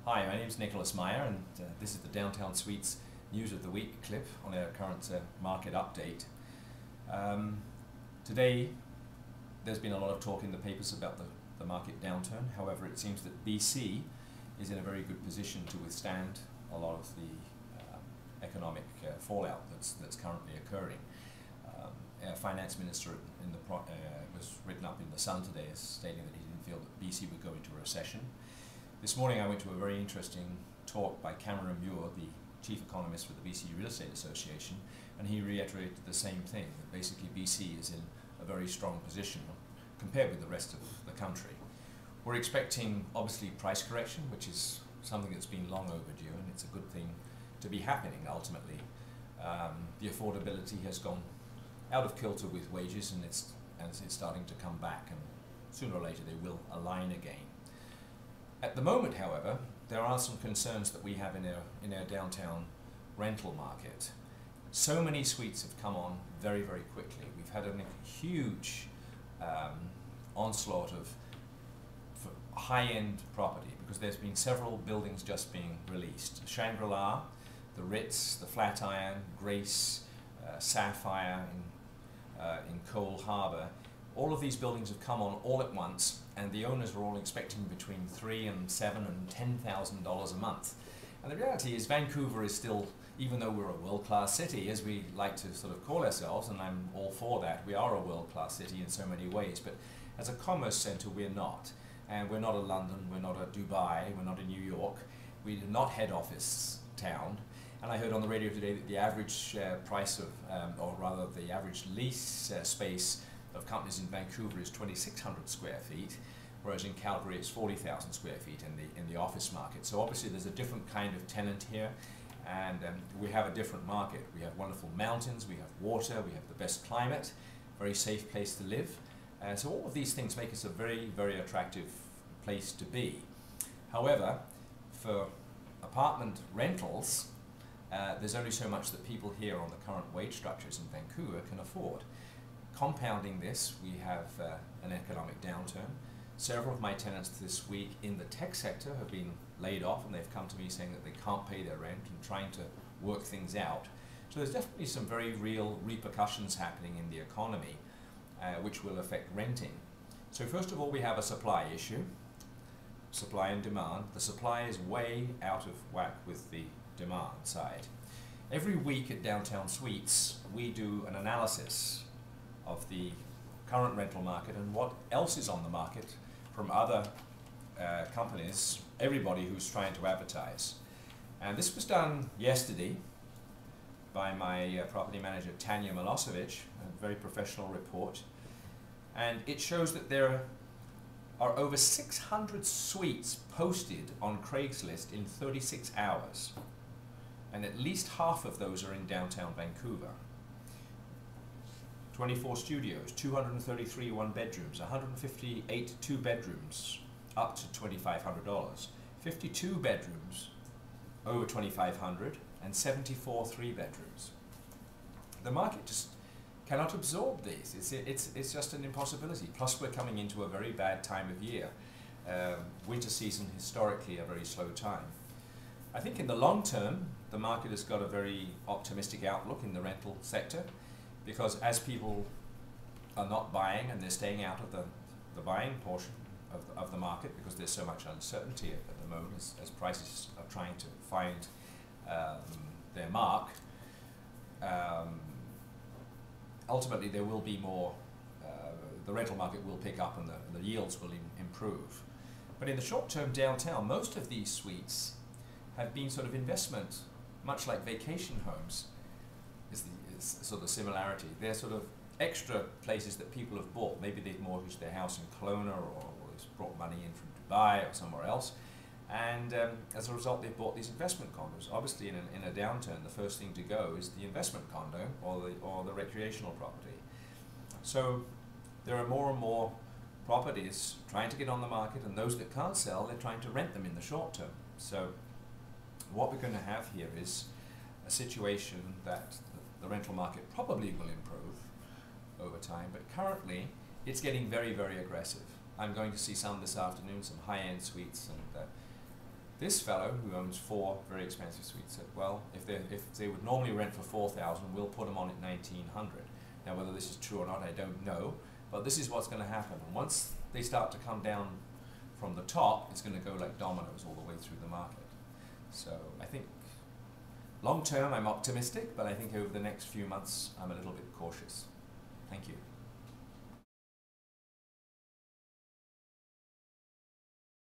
Hi, my name is Meyer and this is the Downtown Suites News of the Week clip on our current market update. Today there's been a lot of talk in the papers about the market downturn. However, it seems that BC is in a very good position to withstand a lot of the economic fallout that's currently occurring. Our finance minister was written up in the Sun today as stating that he didn't feel that BC would go into a recession. This morning I went to a very interesting talk by Cameron Muir, the chief economist for the BC Real Estate Association, and he reiterated the same thing, that basically BC is in a very strong position compared with the rest of the country. We're expecting obviously price correction, which is something that's been long overdue, and it's a good thing to be happening ultimately. The affordability has gone out of kilter with wages, and it's starting to come back, and sooner or later they will align again. At the moment, however, there are some concerns that we have in our downtown rental market. So many suites have come on very, very quickly. We've had a huge onslaught of high-end property because there's been several buildings just being released. Shangri-La, the Ritz, the Flatiron, Grace, Sapphire in Cole Harbour. All of these buildings have come on all at once, and the owners are all expecting between $3,000 and $7,000 and $10,000 a month. And the reality is Vancouver is still, even though we're a world-class city, as we like to sort of call ourselves, and I'm all for that, we are a world-class city in so many ways, but as a commerce centre we're not. And we're not a London, we're not a Dubai, we're not a New York, we're not head office town. And I heard on the radio today that the average price of, or rather the average lease space of companies in Vancouver is 2,600 square feet, whereas in Calgary it's 40,000 square feet in the office market. So obviously there's a different kind of tenant here, and we have a different market. We have wonderful mountains, we have water, we have the best climate, very safe place to live. So all of these things make us a very, very attractive place to be. However, for apartment rentals, there's only so much that people here on the current wage structures in Vancouver can afford. Compounding this, we have an economic downturn. Several of my tenants this week in the tech sector have been laid off, and they've come to me saying that they can't pay their rent and trying to work things out. So there's definitely some very real repercussions happening in the economy, which will affect renting. So first of all, we have a supply issue, supply and demand. The supply is way out of whack with the demand side. Every week at Downtown Suites, we do an analysis of the current rental market and what else is on the market from other companies, everybody who's trying to advertise. And this was done yesterday by my property manager Tanya Milosevic, a very professional report, and it shows that there are over 600 suites posted on Craigslist in 36 hours, and at least half of those are in downtown Vancouver. 24 studios, 233 one-bedrooms, 158 two-bedrooms, up to $2,500, 52 bedrooms, over $2,500, and 74 three-bedrooms. The market just cannot absorb these. It's just an impossibility. Plus, we're coming into a very bad time of year. Winter season, historically, a very slow time. I think in the long term, the market has got a very optimistic outlook in the rental sector, because as people are not buying and they're staying out of the buying portion of the market because there's so much uncertainty at the moment as prices are trying to find their mark, ultimately there will be more, the rental market will pick up and the yields will improve. But in the short term downtown, most of these suites have been sort of investment, much like vacation homes is sort of similarity. They're sort of extra places that people have bought. Maybe they've mortgaged their house in Kelowna, or they've brought money in from Dubai or somewhere else, and as a result they've bought these investment condos. Obviously in a downturn the first thing to go is the investment condo or the recreational property. So there are more and more properties trying to get on the market, and those that can't sell, they're trying to rent them in the short term. So what we're going to have here is a situation that the rental market probably will improve over time, but currently it's getting very, very aggressive. I'm going to see some this afternoon, some high-end suites, and This fellow who owns 4 very expensive suites said, well, if they would normally rent for 4,000, we'll put them on at 1,900. Now, whether this is true or not, I don't know, but this is what's going to happen. And once they start to come down from the top, it's going to go like dominoes all the way through the market. So I think long term I'm optimistic, but I think over the next few months I'm a little bit cautious. Thank you.